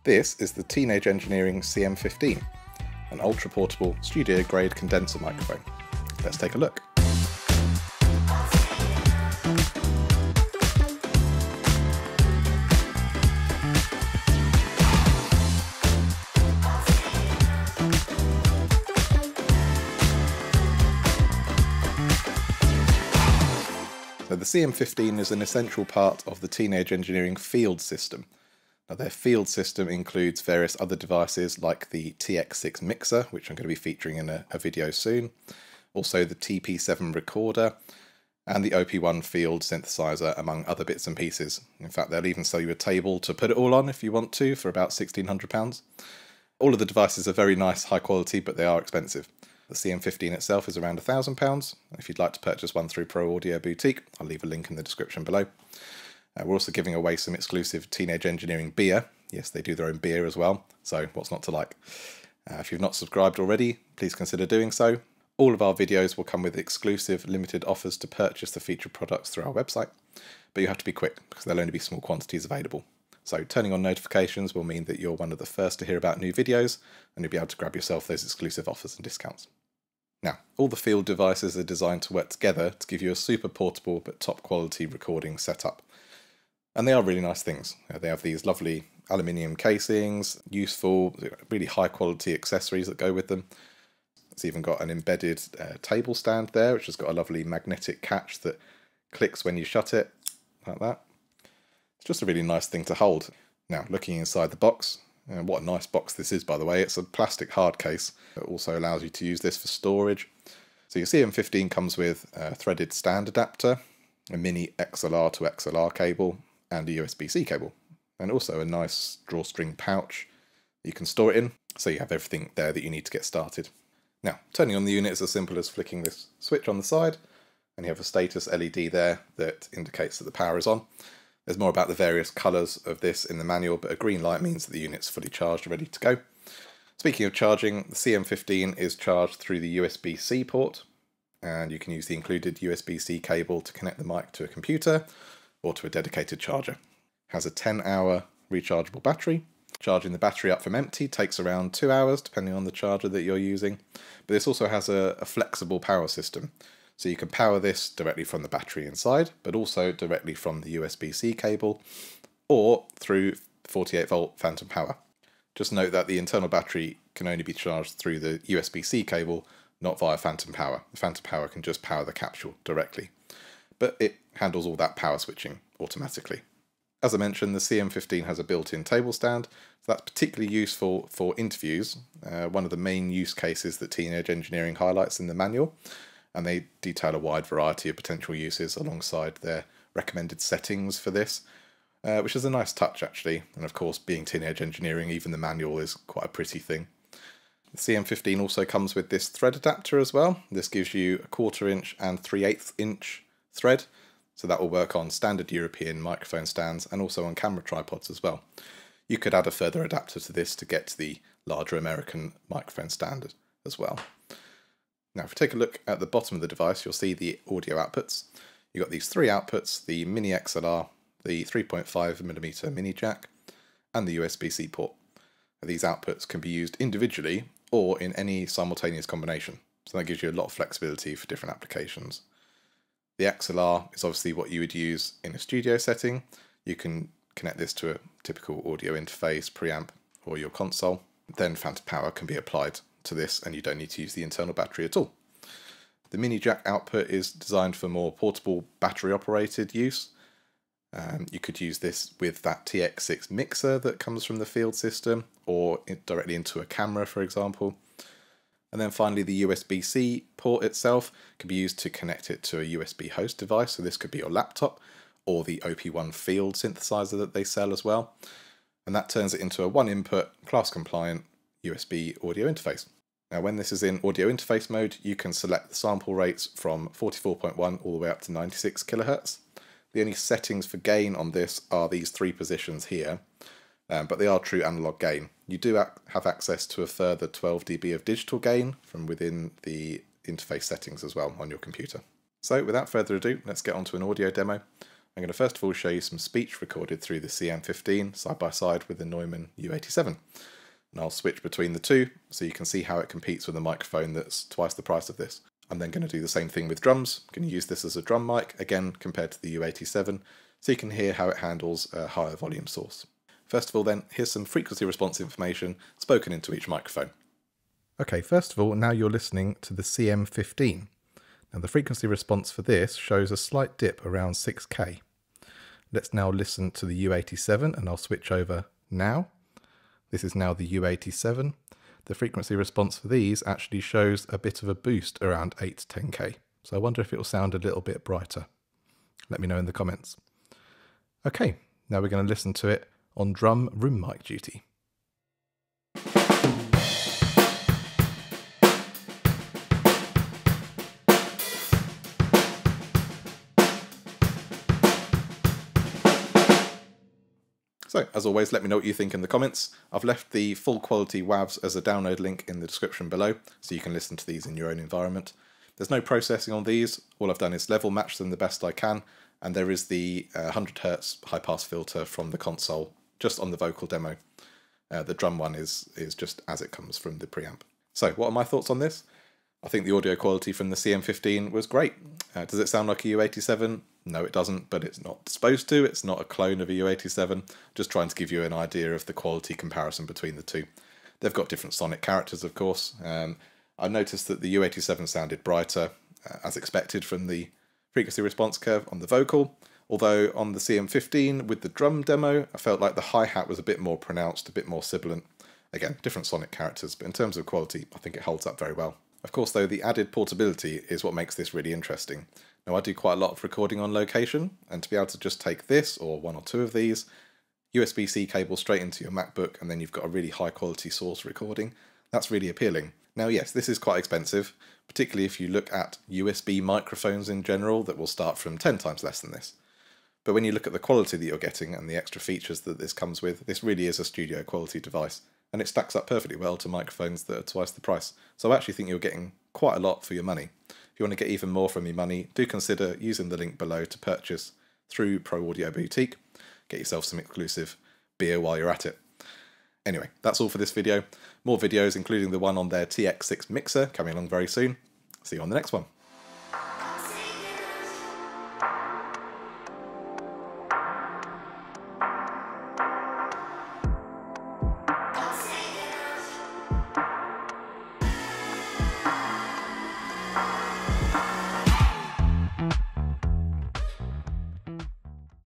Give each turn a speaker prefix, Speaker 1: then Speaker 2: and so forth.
Speaker 1: This is the Teenage Engineering CM-15, an ultra-portable studio-grade condenser microphone. Let's take a look. So the CM-15 is an essential part of the Teenage Engineering field system. Now their field system includes various other devices like the TX6 mixer, which I'm going to be featuring in a video soon, also the TP7 recorder, and the OP1 field synthesizer, among other bits and pieces. In fact, they'll even sell you a table to put it all on if you want to, for about £1,600. All of the devices are very nice, high quality, but they are expensive. The CM-15 itself is around £1,000. If you'd like to purchase one through Pro Audio Boutique, I'll leave a link in the description below. We're also giving away some exclusive Teenage Engineering beer. Yes, they do their own beer as well, so what's not to like? If you've not subscribed already, please consider doing so. All of our videos will come with exclusive limited offers to purchase the featured products through our website, but you have to be quick because there'll only be small quantities available. So turning on notifications will mean that you're one of the first to hear about new videos, and you'll be able to grab yourself those exclusive offers and discounts. Now, all the field devices are designed to work together to give you a super portable but top quality recording setup. And they are really nice things. They have these lovely aluminium casings, useful, really high quality accessories that go with them. It's even got an embedded table stand there, which has got a lovely magnetic catch that clicks when you shut it, like that. It's just a really nice thing to hold. Now, looking inside the box, what a nice box this is, by the way. It's a plastic hard case that also allows you to use this for storage. So your CM-15 comes with a threaded stand adapter, a mini XLR to XLR cable, and a USB-C cable, and also a nice drawstring pouch you can store it in, so you have everything there that you need to get started. Now, turning on the unit is as simple as flicking this switch on the side, and you have a status LED there that indicates that the power is on. There's more about the various colours of this in the manual, but a green light means that the unit's fully charged and ready to go. Speaking of charging, the CM-15 is charged through the USB-C port, and you can use the included USB-C cable to connect the mic to a computer or to a dedicated charger. It has a 10-hour rechargeable battery. Charging the battery up from empty takes around 2 hours, depending on the charger that you're using. But this also has a flexible power system. So you can power this directly from the battery inside, but also directly from the USB-C cable, or through 48-volt phantom power. Just note that the internal battery can only be charged through the USB-C cable, not via phantom power. The phantom power can just power the capsule directly, but it handles all that power switching automatically. As I mentioned, the CM-15 has a built-in table stand, so that's particularly useful for interviews, one of the main use cases that Teenage Engineering highlights in the manual, and they detail a wide variety of potential uses alongside their recommended settings for this, which is a nice touch actually, and of course being Teenage Engineering, even the manual is quite a pretty thing. The CM-15 also comes with this thread adapter as well. This gives you a 1/4 inch and 3/8 inch thread, so that will work on standard European microphone stands and also on camera tripods as well. You could add a further adapter to this to get to the larger American microphone standard as well. Now if we take a look at the bottom of the device, you'll see the audio outputs. You've got these three outputs: the mini XLR, the 3.5mm mini jack, and the USB-C port. These outputs can be used individually or in any simultaneous combination, so that gives you a lot of flexibility for different applications. The XLR is obviously what you would use in a studio setting. You can connect this to a typical audio interface, preamp, or your console. Then phantom power can be applied to this and you don't need to use the internal battery at all. The mini jack output is designed for more portable battery operated use. You could use this with that TX6 mixer that comes from the field system, or directly into a camera, for example. And then finally, the USB-C port itself can be used to connect it to a USB host device. So this could be your laptop or the OP1 field synthesizer that they sell as well. And that turns it into a one-input, class-compliant USB audio interface. Now, when this is in audio interface mode, you can select the sample rates from 44.1 all the way up to 96 kHz. The only settings for gain on this are these three positions here, but they are true analog gain. You do have access to a further 12 dB of digital gain from within the interface settings as well on your computer. So without further ado, let's get on to an audio demo. I'm I'm going to first of all show you some speech recorded through the CM-15 side by side with the Neumann U87. And I'll switch between the two so you can see how it competes with a microphone that's twice the price of this. I'm then going to do the same thing with drums. I'm going to use this as a drum mic, again compared to the U87, so you can hear how it handles a higher volume source. First of all then, here's some frequency response information spoken into each microphone. Okay, first of all, now you're listening to the CM-15. Now the frequency response for this shows a slight dip around 6K. Let's now listen to the U87 and I'll switch over now. This is now the U87. The frequency response for these actually shows a bit of a boost around 8 to 10K. So I wonder if it will sound a little bit brighter. Let me know in the comments. Okay, now we're going to listen to it on drum room mic duty. So, as always, let me know what you think in the comments. I've left the full quality WAVs as a download link in the description below, so you can listen to these in your own environment. There's no processing on these. All I've done is level match them the best I can, and there is the 100Hz high pass filter from the console just on the vocal demo. The drum one is just as it comes from the preamp. So, what are my thoughts on this? I think the audio quality from the CM-15 was great. Does it sound like a U87? No, it doesn't, but it's not supposed to. It's not a clone of a U87. Just trying to give you an idea of the quality comparison between the two. They've got different sonic characters, of course. I noticed that the U87 sounded brighter, as expected from the frequency response curve on the vocal, although on the CM-15 with the drum demo, I felt like the hi-hat was a bit more pronounced, a bit more sibilant. Again, different sonic characters, but in terms of quality, I think it holds up very well. Of course, though, the added portability is what makes this really interesting. Now, I do quite a lot of recording on location, and to be able to just take this, or one or two of these, USB-C cable straight into your MacBook, and then you've got a really high-quality source recording, that's really appealing. Now, yes, this is quite expensive, particularly if you look at USB microphones in general that will start from 10 times less than this. But when you look at the quality that you're getting and the extra features that this comes with, this really is a studio quality device. And it stacks up perfectly well to microphones that are twice the price. So I actually think you're getting quite a lot for your money. If you want to get even more from your money, do consider using the link below to purchase through Pro Audio Boutique. Get yourself some exclusive beer while you're at it. Anyway, that's all for this video. More videos, including the one on their TX6 mixer, coming along very soon. See you on the next one.